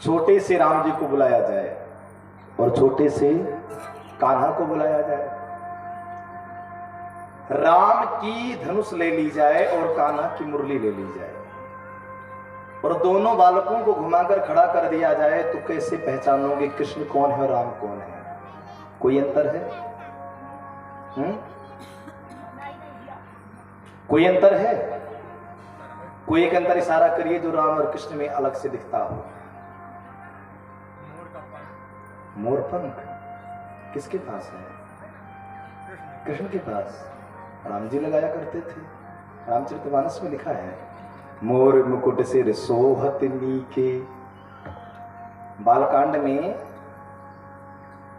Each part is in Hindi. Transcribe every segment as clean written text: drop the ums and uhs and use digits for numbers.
छोटे से राम जी को बुलाया जाए और छोटे से कान्हा को बुलाया जाए, राम की धनुष ले ली जाए और कान्हा की मुरली ले ली जाए, और दोनों बालकों को घुमाकर खड़ा कर दिया जाए, तो कैसे पहचानोगे कृष्ण कौन है और राम कौन है? कोई अंतर है? कोई अंतर है? कोई एक अंतर इशारा करिए जो राम और कृष्ण में अलग से दिखता हो। मोरपंख किसके पास है? कृष्ण के पास। राम जी लगाया करते थे, रामचरितमानस में लिखा है, मोर मुकुट सिर सोहत नीके। बालकांड में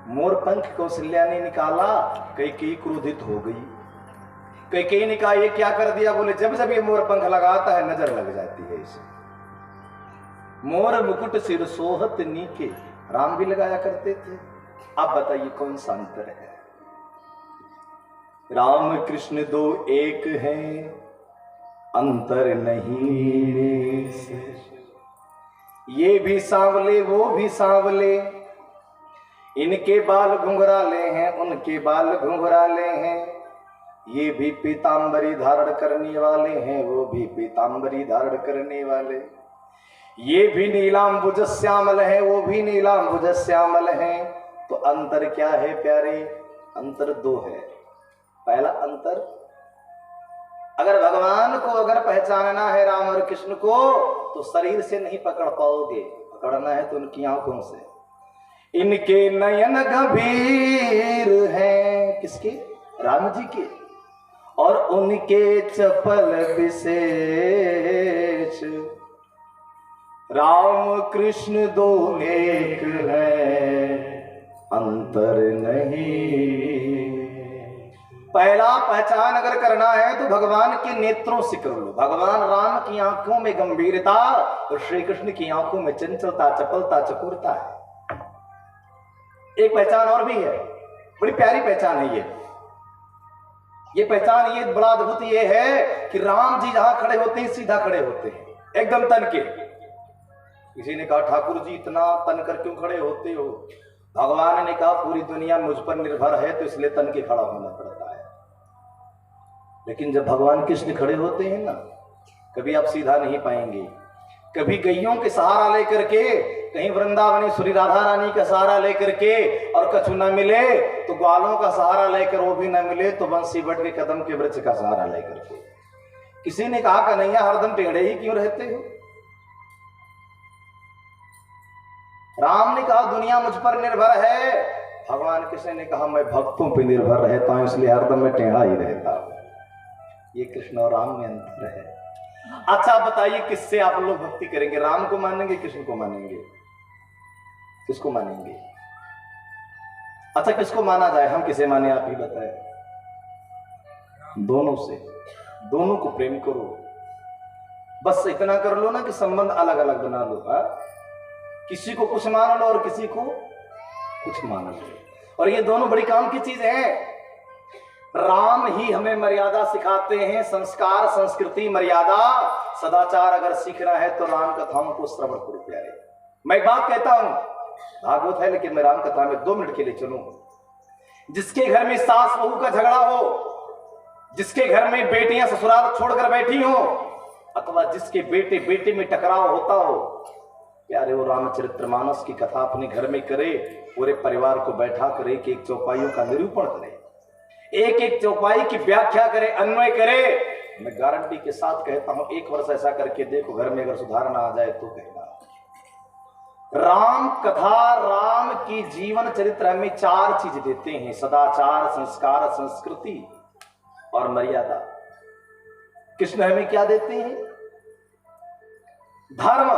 मोरपंख कौशल्या ने निकाला, कैकेयी क्रोधित हो गई। कैकेयी ने कहा ये क्या कर दिया? बोले जब जब ये मोरपंख लगाता है नजर लग जाती है इसे। मोर मुकुट सिर सोहत नीके, राम भी लगाया करते थे। अब बताइए कौन सा अंतर है? राम कृष्ण दो एक हैं, अंतर नहीं। ये भी सांवले वो भी सांवले, इनके बाल घुंघराले हैं उनके बाल घुंघराले हैं। ये भी पीतांबरी धारण करने वाले हैं वो भी पीतांबरी धारण करने वाले। ये भी नीलांबुज श्यामल है वो भी नीलांबुज श्यामल है। तो अंतर क्या है प्यारे? अंतर दो है। पहला अंतर, अगर भगवान को अगर पहचानना है राम और कृष्ण को, तो शरीर से नहीं पकड़ पाओगे, पकड़ना है तो उनकी आंखों से। इनके नयन गंभीर हैं, किसके? राम जी के। और उनके चपल विशेष, राम कृष्ण दो एक है, अंतर नहीं। पहला पहचान अगर करना है तो भगवान के नेत्रों से कर लो। भगवान राम की आंखों में गंभीरता और श्री कृष्ण की आंखों में चंचलता, चपलता, चतुरता है। एक पहचान और भी है, बड़ी प्यारी पहचान है ये पहचान, ये बड़ा अद्भुत ये है कि राम जी जहां खड़े होते हैं सीधा खड़े होते हैं, एकदम तन के। किसी ने कहा ठाकुर जी इतना तन कर क्यों खड़े होते हो? भगवान ने कहा पूरी दुनिया मुझ पर निर्भर है तो इसलिए तन के खड़ा होना पड़ता है। लेकिन जब भगवान कृष्ण खड़े होते हैं ना, कभी आप सीधा नहीं पाएंगे। कभी गैयों के सहारा लेकर के, कहीं वृंदावनी श्री राधा रानी का सहारा लेकर के और कछु न मिले तो ग्वालों का सहारा लेकर, वो भी न मिले तो बंसी बट के कदम के वृक्ष का सहारा लेकर के। किसी ने कहा कन्हैया हरदम टेढ़े ही क्यों रहते हो? राम ने कहा दुनिया मुझ पर निर्भर है, भगवान कृष्ण ने कहा मैं भक्तों पर निर्भर रहता हूं इसलिए हरदम मैं टेढ़ा ही रहता हूं। ये कृष्ण और राम में अंतर है। अच्छा बताइए किससे आप लोग भक्ति करेंगे? राम को मानेंगे, कृष्ण को मानेंगे? किसको मानेंगे? अच्छा किसको माना जाए? हम किसे माने आप ही बताएं। दोनों से, दोनों को प्रेम करो। बस इतना कर लो ना कि संबंध अलग अलग बना लो। किसी को कुछ मान लो और किसी को कुछ मान लो, और ये दोनों बड़ी काम की चीज है। राम ही हमें मर्यादा सिखाते हैं, संस्कार, संस्कृति, मर्यादा, सदाचार अगर सीखना है तो राम कथाओं को श्रवण करो प्यारे। मैं एक बात कहता हूं, भागवत है लेकिन मैं राम कथा में 2 मिनट के लिए चलूं। जिसके घर में सास बहू का झगड़ा हो, जिसके घर में बेटियां ससुराल छोड़कर बैठी हो, अथवा जिसके बेटे बेटे में टकराव होता हो, प्यारे वो रामचरितमानस की कथा अपने घर में करे, पूरे परिवार को बैठा करे, एक एक चौपाइयों का निरूपण करे, एक एक चौपाई की व्याख्या करे, अन्वय करे। मैं गारंटी के साथ कहता हूं 1 वर्ष ऐसा करके देखो, घर में अगर सुधार ना आ जाए तो कहना। राम कथा, राम की जीवन चरित्र हमें 4 चीज देते हैं, सदाचार, संस्कार, संस्कृति और मर्यादा। कृष्ण हमें क्या देते हैं? धर्म।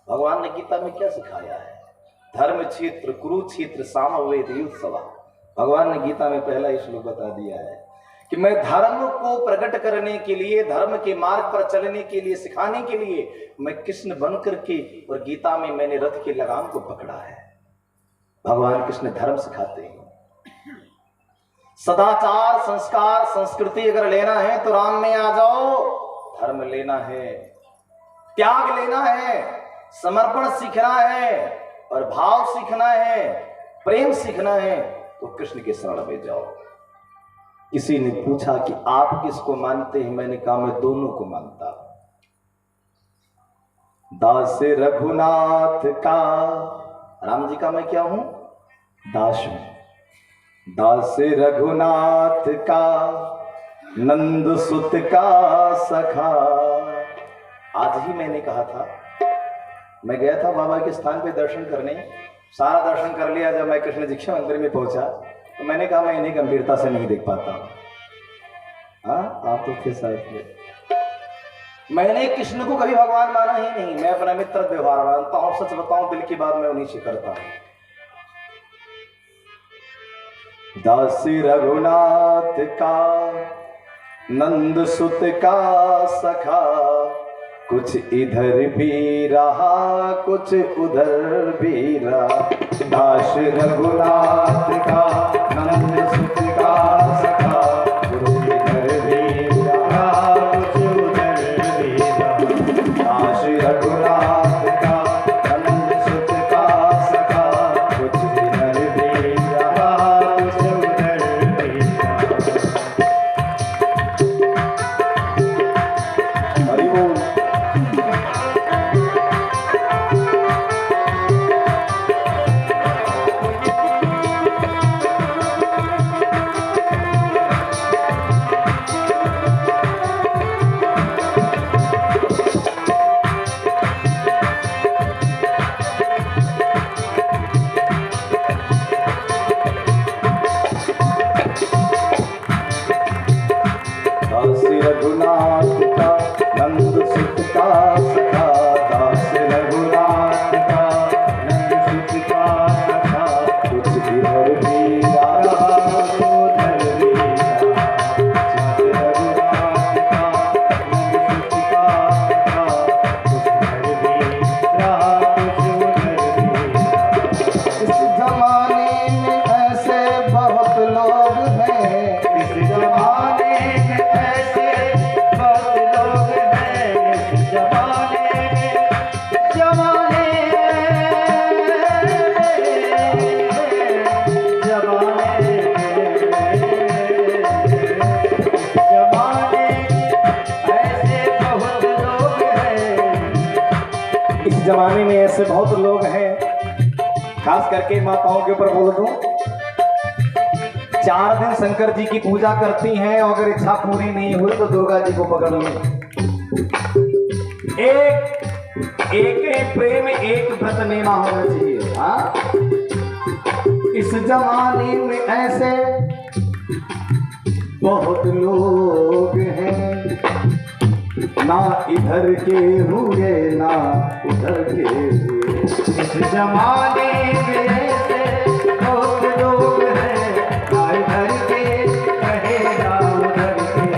भगवान ने गीता में क्या सिखाया है? धर्म क्षेत्र, कुरुक्षेत्र, सामवेद, युद्ध सभा। भगवान ने गीता में पहला ही श्लोक बता दिया है कि मैं धर्म को प्रकट करने के लिए, धर्म के मार्ग पर चलने के लिए, सिखाने के लिए मैं कृष्ण बनकर के, और गीता में मैंने रथ के लगाम को पकड़ा है। भगवान कृष्ण धर्म सिखाते हैं। सदाचार, संस्कार, संस्कृति अगर लेना है तो राम में आ जाओ। धर्म लेना है त्याग लेना है, समर्पण सीखना है और भाव सीखना है, प्रेम सीखना है तो कृष्ण के शरण में जाओ। किसी ने पूछा कि आप किसको मानते हैं? मैंने कहा मैं दोनों को मानता हूं। दास रघुनाथ का, राम जी का मैं क्या हूं? दास हूं। दास रघुनाथ का, नंद सुत का सखा। आज ही मैंने कहा था, मैं गया था बाबा के स्थान पे दर्शन करने, सारा दर्शन कर लिया। जब मैं कृष्ण दीक्षा मंदिर में पहुंचा तो मैंने कहा मैं इन्हें गंभीरता से नहीं देख पाता। हाँ, आप तो थे साथ में। मैंने कृष्ण को कभी भगवान माना ही नहीं। मैं अपना मित्र व्यवहार मानता हूं। सच बताऊं, दिल की बात मैं उन्हीं से करता हूं। दास रघुनाथ का, नंद सुत का सखा, कुछ इधर भी रहा कुछ उधर भी रहा। दास रघुनाथ का, नंद सुत का सखा, कुछ इधर भी रहा कुछ उधर भी रहा। दास रघुनाथ का, नंद सुत का सखा, कुछ इधर भी रहा कुछ उधर भी रहा। हरि बोल। रघुनाथ का, नंद सुत का सखा, दास रघुनाथ का, नंद सुत का सखा, कुछ इधर भी रहा कुछ उधर भी रहा। दास रघुनाथ का, नंद सुत का सखा, कुछ इधर भी रहा कुछ उधर भी रहा। इस जमाने में ऐसे बहुत लोग हैं, इस जमाने में ऐसे बहुत लोग हैं, इस जमाने में, जमाने ऐसे बहुत लोग हैं। इस जमाने में ऐसे बहुत लोग हैं, खास करके माताओं के ऊपर बोल दूं, 4 दिन शंकर जी की पूजा करती हैं और अगर इच्छा पूरी नहीं हुई तो दुर्गा जी को पकड़ लो। एक प्रेम एक व्रत नेमा होना चाहिए। हाँ, इस जमाने में ऐसे बहुत लोग हैं, ना इधर के हुए ना उधर के हुए। इस जमाने में ऐसे बहुत लोग हैं, ना इधर के रहे ना उधर के,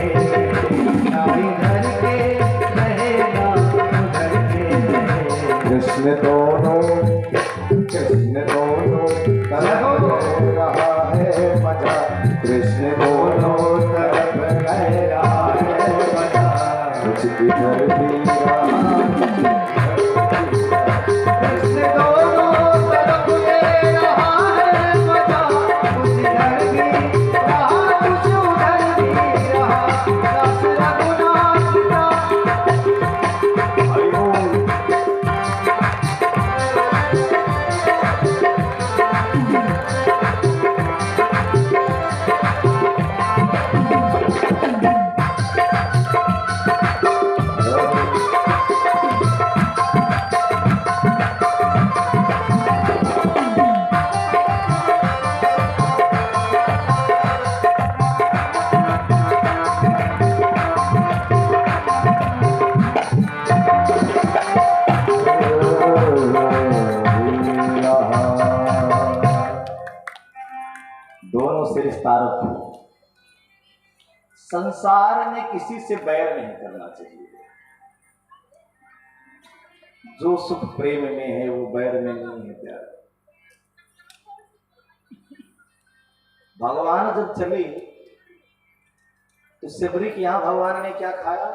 ना इधर के रहे ना उधर के। कृष्ण दोनों तरफ रहा है मजा, कृष्ण दोनों तरफ रहा है मजा, कुछ इधर भी रहा कृष्ण दोनों तरफ ले रहा है मजा, कुछ इधर भी रहा कुछ उधर भी रहा। दास रघुनाथ का, हरि बोल। दोनों से रिश्ता रखो। संसार में किसी से बैर नहीं करना चाहिए। जो सुख प्रेम में है वो बैर में नहीं है प्यार। भगवान जब चले तो सिबरी के यहां भगवान ने क्या खाया?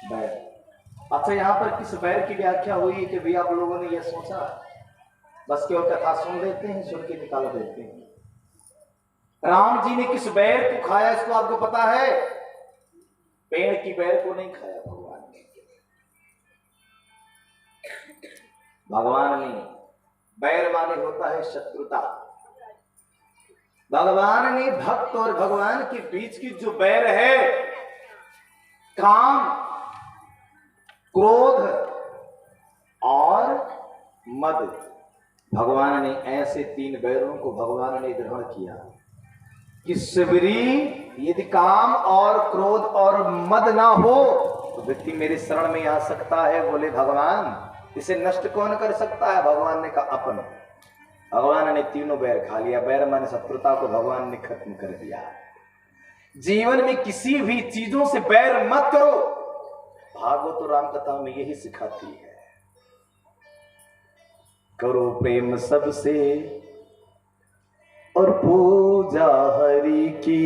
बैर। अच्छा, यहाँ पर किस बैर की व्याख्या हुई कि भी आप लोगों ने यह सोचा? बस केवल कथा सुन लेते हैं, सुन के निकाल देते हैं। राम जी ने किस बैर को खाया इसको आपको पता है? पेड़ की बैर को नहीं खाया भगवान ने। भगवान ने बैर माने होता है शत्रुता। भगवान ने भक्त और भगवान के बीच की जो बैर है, काम, क्रोध और मद, भगवान ने ऐसे 3 बैरों को भगवान ने ग्रहण किया कि शिवरी यदि काम और क्रोध और मद ना हो तो व्यक्ति मेरे शरण में आ सकता है। बोले भगवान इसे नष्ट कौन कर सकता है? भगवान ने कहा अपन। भगवान ने 3 बैर खा लिया। बैर माने शत्रुता को भगवान ने खत्म कर दिया। जीवन में किसी भी चीजों से बैर मत करो। भागवत राम कथा में यही सिखाती है। करो प्रेम सबसे और पूजा हरि की।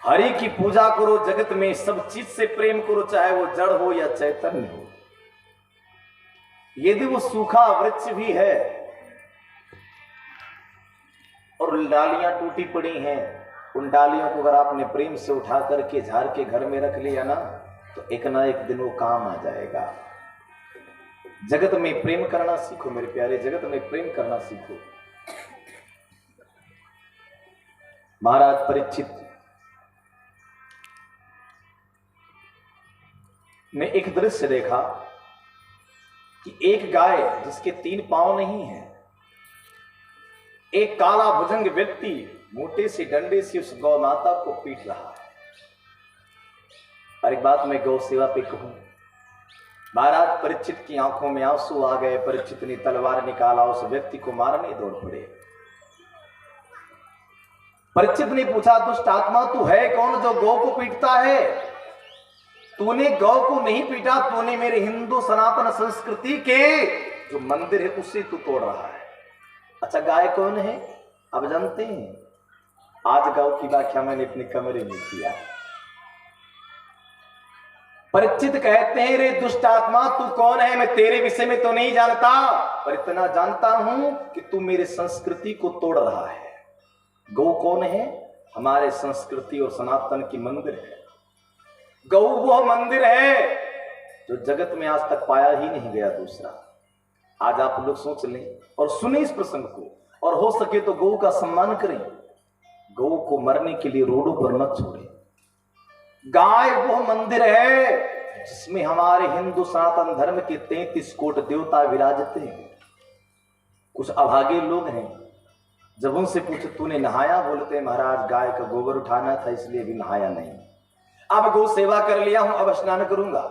हरि की पूजा करो, जगत में सब चीज से प्रेम करो, चाहे वो जड़ हो या चैतन्य हो। यदि वो सूखा वृक्ष भी है और डालियां टूटी पड़ी हैं, उन डालियों को अगर आपने प्रेम से उठा करके झाड़ के घर में रख लिया ना, तो एक ना एक दिन वो काम आ जाएगा। जगत में प्रेम करना सीखो मेरे प्यारे, जगत में प्रेम करना सीखो। महाराज परीक्षित ने एक दृश्य देखा कि एक गाय जिसके 3 पांव नहीं है, एक काला भुजंग व्यक्ति मोटे से डंडे से उस गौ माता को पीट रहा है। और एक बात मैं गौ सेवा पे कहूं, महाराज परीक्षित की आंखों में आंसू आ गए। परीक्षित ने तलवार निकाला, उस व्यक्ति को मारने दौड़ पड़े। परीक्षित ने पूछा, दुष्ट आत्मा तू है कौन जो गौ को पीटता है? तूने गौ को नहीं पीटा, तूने मेरे हिंदू सनातन संस्कृति के जो मंदिर है उसे तू तोड़ रहा है। अच्छा, गाय कौन है अब जानते हैं? आज गौ की व्याख्या मैंने अपने कमरे में किया। परीक्षित कहते हैं, रे दुष्ट आत्मा तू कौन है? मैं तेरे विषय में तो नहीं जानता, पर इतना जानता हूं कि तू मेरे संस्कृति को तोड़ रहा है। गौ कौन है? हमारे संस्कृति और सनातन की मंदिर है। गौ वो मंदिर है जो जगत में आज तक पाया ही नहीं गया दूसरा। आज आप लोग सोच लें और सुने इस प्रसंग को, और हो सके तो गौ का सम्मान करें। गौ को मरने के लिए रोडों पर मत छोड़ें। गाय वो मंदिर है जिसमें हमारे हिंदू सनातन धर्म के 33 कोट देवता विराजते हैं। कुछ अभागे लोग हैं, जब उनसे पूछे तूने नहाया? बोलते महाराज गाय का गोबर उठाना था इसलिए भी नहाया नहीं, अब गौ सेवा कर लिया हूं, अब स्नान करूंगा।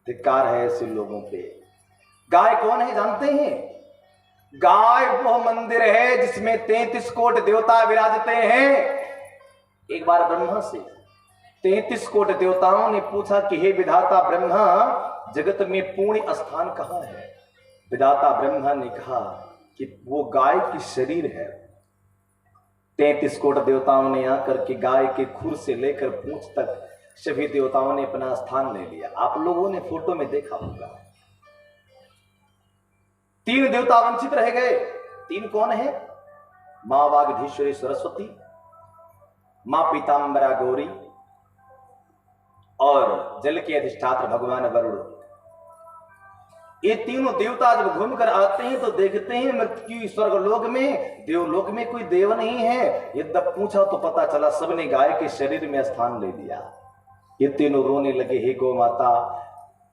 धिक्कार है ऐसे लोगों पे। गाय कौन है जानते हैं? गाय वो मंदिर है जिसमें 33 कोट देवता विराजते हैं। एक बार ब्रह्मा से 33 कोट देवताओं ने पूछा कि हे विधाता ब्रह्मा, जगत में पुण्य स्थान कहां है? विधाता ब्रह्मा ने कहा कि वो गाय की शरीर है। 33 कोट देवताओं ने आकर के गाय के खुर से लेकर पूंछ तक सभी देवताओं ने अपना स्थान ले लिया। आप लोगों ने फोटो में देखा होगा। 3 देवता वंचित रह गए। 3 कौन है? मां वागधीश्वरी सरस्वती, मां पीतांबरा गौरी और जल के अधिष्ठात्र भगवान वरुण। ये तीनों देवता जब घूमकर आते हैं तो देखते हैं मृत्यु स्वर्गलोक में, देवलोक में कोई देव नहीं है। यद्यप पूछा तो पता चला सबने गाय के शरीर में स्थान ले लिया। ये तीनों रोने लगे, हे गौ माता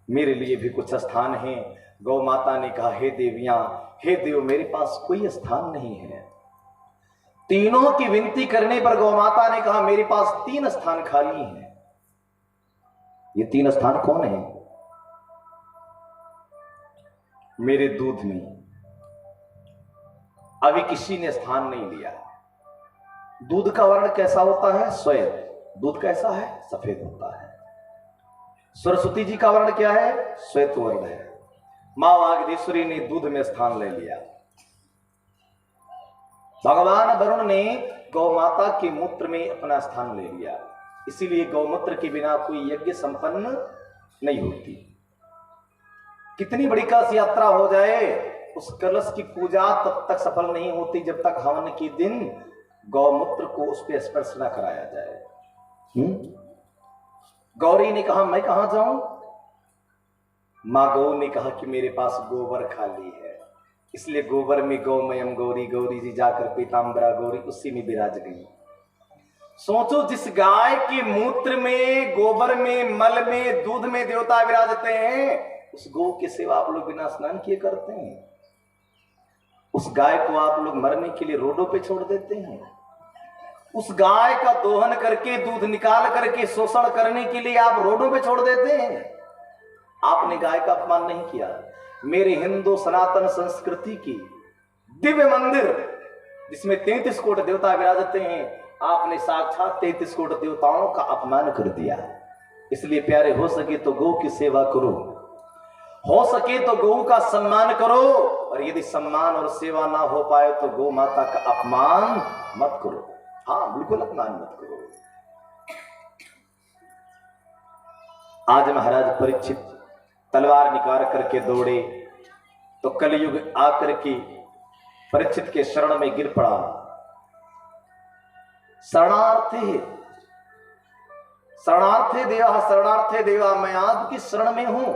मेरे लिए भी कुछ स्थान है। गौ माता ने कहा, हे देवियां, हे देव, मेरे पास कोई स्थान नहीं है। तीनों की विनती करने पर गौ माता ने कहा, मेरे पास 3 स्थान खाली हैं। ये 3 स्थान कौन है? मेरे दूध में अभी किसी ने स्थान नहीं लिया। दूध का वर्ण कैसा होता है? श्वेत। दूध कैसा है? सफेद होता है। सरस्वती जी का वर्ण क्या है? श्वेत वर्ण है। मां वागधीश्वरी ने दूध में स्थान ले लिया। भगवान वरुण ने गौ माता के मूत्र में अपना स्थान ले लिया। इसीलिए गौमूत्र के बिना कोई यज्ञ संपन्न नहीं होती। कितनी बड़ी कलश यात्रा हो जाए, उस कलश की पूजा तब तक सफल नहीं होती जब तक हवन के दिन गौमूत्र को उस पर स्पर्श न कराया जाए। गौरी ने कहा मैं कहां जाऊं? मां गौ ने कहा कि मेरे पास गोबर खाली है, इसलिए गोबर में गौमयम गौरी, गौरी जी जाकर पीताम्बरा गौरी उसी में विराज गई। सोचो, जिस गाय के मूत्र में, गोबर में, मल में, दूध में देवता विराजते हैं, उस गौ की सेवा आप लोग बिना स्नान किए करते हैं। उस गाय को आप लोग मरने के लिए रोडों पे छोड़ देते हैं। उस गाय का दोहन करके, दूध निकाल करके शोषण करने के लिए आप रोडों पे छोड़ देते हैं। आपने गाय का अपमान नहीं किया। मेरे हिंदू सनातन संस्कृति की दिव्य मंदिर जिसमें 33 कोटि देवता विराजते हैं, आपने साक्षात 33 कोटि देवताओं का अपमान कर दिया। इसलिए प्यारे, हो सके तो गौ की सेवा करो, हो सके तो गौ का सम्मान करो, और यदि सम्मान और सेवा ना हो पाए तो गौ माता का अपमान मत करो। हाँ, बिल्कुल अपमान मत करो। आज महाराज परीक्षित तलवार निकाल करके दौड़े तो कलयुग आकर के परीक्षित के शरण में गिर पड़ा। शरणार्थी शरणार्थी देवा, मैं आपकी शरण में हूं।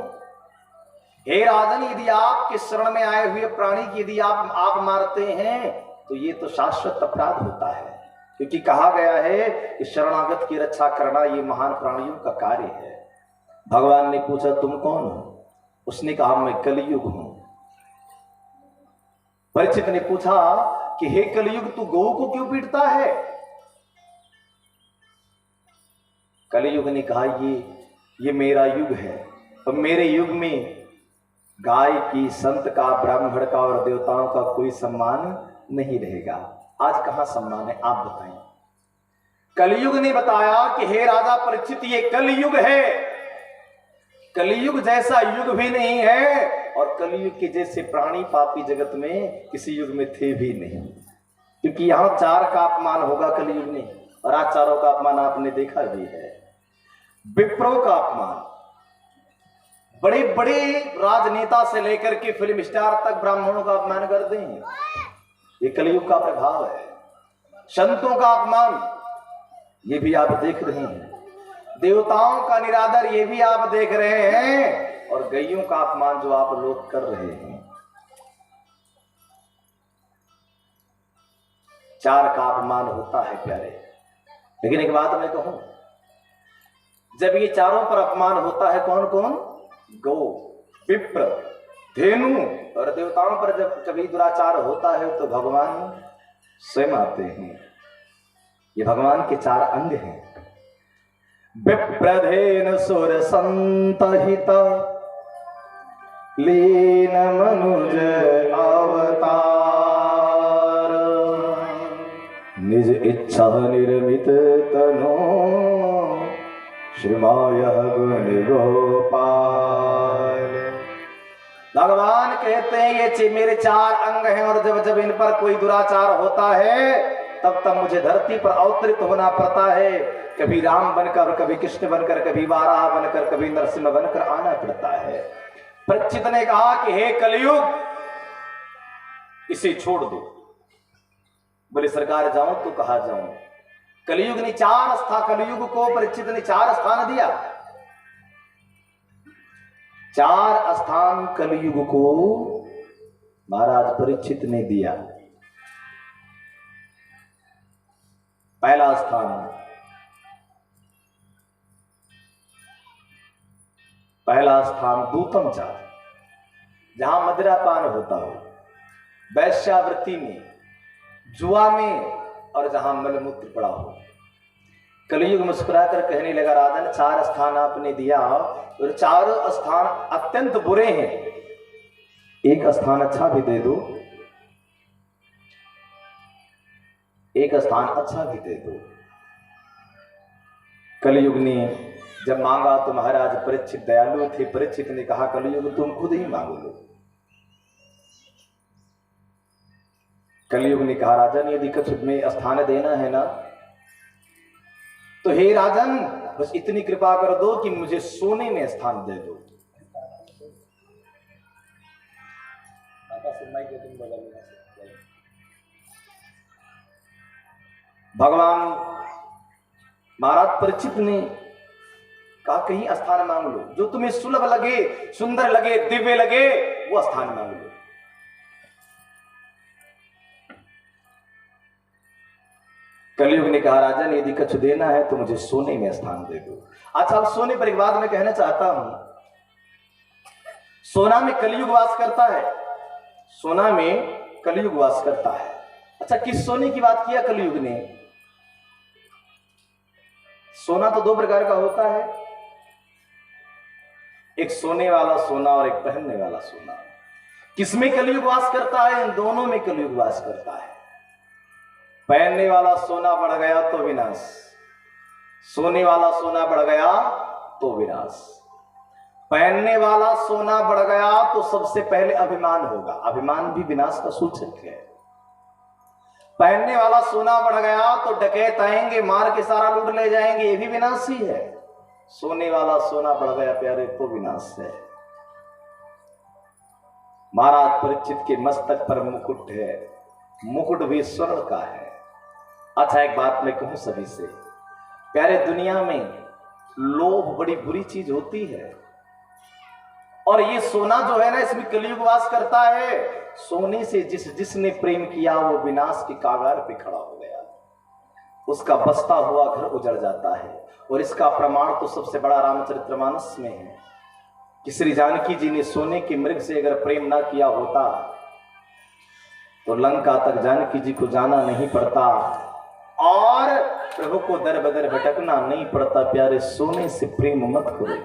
हे राजन, यदि आपके शरण में आए हुए प्राणी की यदि आप मारते हैं तो ये तो शाश्वत अपराध होता है, क्योंकि कहा गया है कि शरणागत की रक्षा करना ये महान प्राणियों का कार्य है। भगवान ने पूछा तुम कौन हो? उसने कहा मैं कलयुग हूं। परीक्षित ने पूछा कि हे कलयुग, तू गौ को क्यों पीटता है? कलयुग ने कहा ये मेरा युग है, और मेरे युग में गाय की, संत का, ब्राह्मण का और देवताओं का कोई सम्मान नहीं रहेगा। आज कहां सम्मान है, आप बताएं। कलयुग ने बताया कि हे राजा परीक्षित, ये कलयुग है, कलयुग जैसा युग भी नहीं है, और कलयुग के जैसे प्राणी पापी जगत में किसी युग में थे भी नहीं, क्योंकि यहां 4 का अपमान होगा कलयुग में, और आज 4 का अपमान आपने देखा भी है। विप्रो का अपमान, बड़े बड़े राजनेता से लेकर के फिल्म स्टार तक ब्राह्मणों का अपमान करते हैं, ये कलयुग का प्रभाव है। संतों का अपमान, ये भी आप देख रहे हैं। देवताओं का निरादर, ये भी आप देख रहे हैं, और गैयों का अपमान जो आप लोग कर रहे हैं। 4 का अपमान होता है प्यारे। लेकिन एक बात मैं कहूं, जब ये चारों पर अपमान होता है, कौन कौन? गौ, विप्र, धेनु और देवताओं पर जब कभी दुराचार होता है तो भगवान स्वयं आते हैं। ये भगवान के 4 अंग हैं। विप्रधेन सुर संतहित लीन मनुज अवतार, निज इच्छा निर्मित तनो श्रीमाय गुण गोपाल। भगवान कहते हैं ये मेरे 4 अंग हैं, और जब जब इन पर कोई दुराचार होता है तब तब मुझे धरती पर अवतरित होना पड़ता है। कभी राम बनकर, कभी कृष्ण बनकर, कभी वाराह बनकर, कभी नरसिंह बनकर आना पड़ता है। परीक्षित ने कहा कि हे कलयुग, इसे छोड़ दो। बोले सरकार जाऊं तो कहा जाऊं? कलयुग ने 4 स्थान, कलयुग को परीक्षित ने 4 स्थान दिया। 4 स्थान कलयुग को महाराज परीक्षित ने दिया। पहला स्थान दूतम चार, जहां मदिरापान होता हो, वैश्यावृत्ति में, जुआ में, और जहां मलमूत्र पड़ा हो। कलयुग मुस्कुराकर कहने लगा राजन, 4 स्थान आपने दिया और 4 स्थान अत्यंत बुरे हैं, एक स्थान अच्छा भी दे दो, एक स्थान अच्छा भी दे दो। कलयुग ने जब मांगा तो महाराज परीक्षित दयालु थे। परीक्षित ने कहा कलयुग तुम खुद ही मांग लो। कलयुग ने कहा राजन, यदि कुछ में स्थान देना है ना तो हे राजन, बस इतनी कृपा कर दो कि मुझे सोने में स्थान दे दो। भगवान महाराज परीक्षित ने कहा कहीं स्थान मांग लो, जो तुम्हें सुलभ लगे, सुंदर लगे, दिव्य लगे, वो स्थान मांग लो। कलयुग ने कहा राजन यदि कुछ देना है तो मुझे सोने में स्थान दे दो। अच्छा, अब सोने पर एक बात मैं कहना चाहता हूं। सोना में कलयुग वास करता है, सोना में कलयुग वास करता है। अच्छा, किस सोने की बात किया कलयुग ने? सोना तो दो प्रकार का होता है, एक सोने वाला सोना और एक पहनने वाला सोना। किसमें कलयुग वास करता है? इन दोनों में कलयुग वास करता है। पहनने वाला सोना बढ़ गया तो विनाश, सोने वाला सोना बढ़ गया तो विनाश। पहनने वाला सोना बढ़ गया तो सबसे पहले अभिमान होगा, अभिमान भी विनाश का सूचक है। पहनने वाला सोना बढ़ गया तो डकैत आएंगे, मार के सारा लूट ले जाएंगे, ये भी विनाश ही है। सोने वाला सोना बढ़ गया प्यारे तो विनाश है। महाराज परीक्षित के मस्तक पर मुकुट है, मुकुट भी स्वर्ण का है। अच्छा, एक बात मैं कहूं सभी से, प्यारे दुनिया में लोभ बड़ी बुरी चीज होती है, और ये सोना जो है ना, इसमें कलयुग वास करता है। सोने से जिसने प्रेम किया वो विनाश के कागार पे खड़ा हो गया, उसका बसता हुआ घर उजड़ जाता है। और इसका प्रमाण तो सबसे बड़ा रामचरितमानस में है कि श्री जानकी जी ने सोने के मृग से अगर प्रेम ना किया होता तो लंका तक जानकी जी को जाना नहीं पड़ता और प्रभु को दर बदर भटकना नहीं पड़ता। प्यारे, सोने से प्रेम मत करो।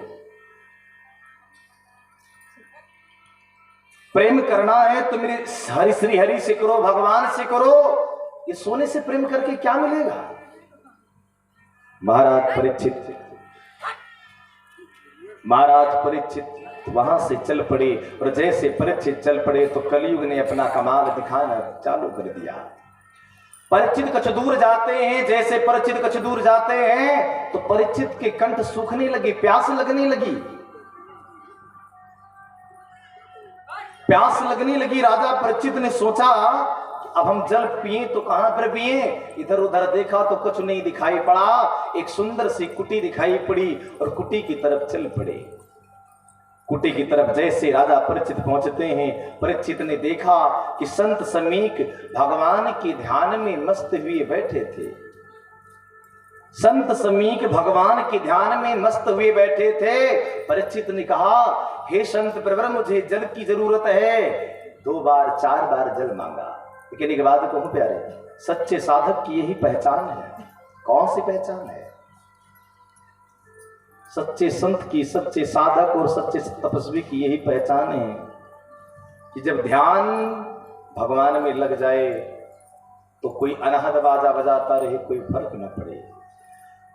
प्रेम करना है तो मेरे हरि श्री हरि से करो, भगवान से करो। ये सोने से प्रेम करके क्या मिलेगा? महाराज परीक्षित वहां से चल पड़े, और जैसे परीक्षित चल पड़े तो कलयुग ने अपना कमाल दिखाना चालू कर दिया। परीक्षित कुछ दूर जाते हैं, जैसे परीक्षित कुछ दूर जाते हैं तो परीक्षित के कंठ सूखने लगे, प्यास लगने लगी, प्यास लगने लगी। राजा परीक्षित ने सोचा अब हम जल पिए तो कहां पर पिए? इधर उधर देखा तो कुछ नहीं दिखाई पड़ा। एक सुंदर सी कुटी दिखाई पड़ी और कुटी की तरफ चल पड़े। कुटी की तरफ जैसे राजा परीक्षित पहुंचते हैं, परीक्षित ने देखा कि संत समीक भगवान के ध्यान में मस्त हुए बैठे थे। संत समीक भगवान के ध्यान में मस्त हुए बैठे थे। परीक्षित ने कहा हे संत प्रवर, मुझे जल की जरूरत है। 2 बार 4 बार जल मांगा। लेकिन एक बात कहूं प्यारे, सच्चे साधक की यही पहचान है। कौन सी पहचान है? सच्चे संत की, सच्चे साधक और सच्चे तपस्वी की यही पहचान है कि जब ध्यान भगवान में लग जाए तो कोई अनहद बाजा बजाता रहे, कोई फर्क न पड़े।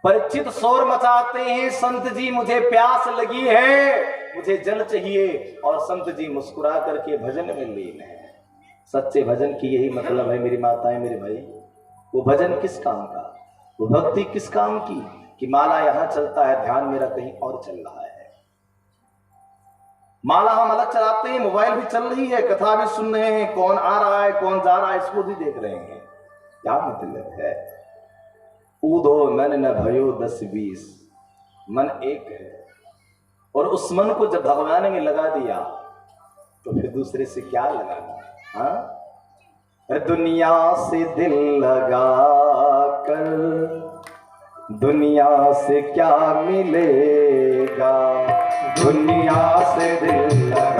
परीक्षित शोर मचाते हैं, संत जी मुझे प्यास लगी है, मुझे जल चाहिए, और संत जी मुस्कुरा करके भजन में लीन है। सच्चे भजन की यही मतलब है मेरी माताएं, मेरे भाई। वो भजन किस काम का, वो भक्ति किस काम की कि माला यहां चलता है, ध्यान मेरा कहीं और चल रहा है। माला हम अलग चलाते हैं, मोबाइल भी चल रही है, कथा भी सुन रहे हैं, कौन आ रहा है कौन जा रहा है इसको भी देख रहे हैं। क्या मतलब है? ऊधो मन न भयो 10-20, मन एक है, और उस मन को जब भगवान में लगा दिया तो फिर दूसरे से क्या लगाना? हाँ, दुनिया से दिल लगा कर दुनिया से क्या मिलेगा? दुनिया से दिल लगा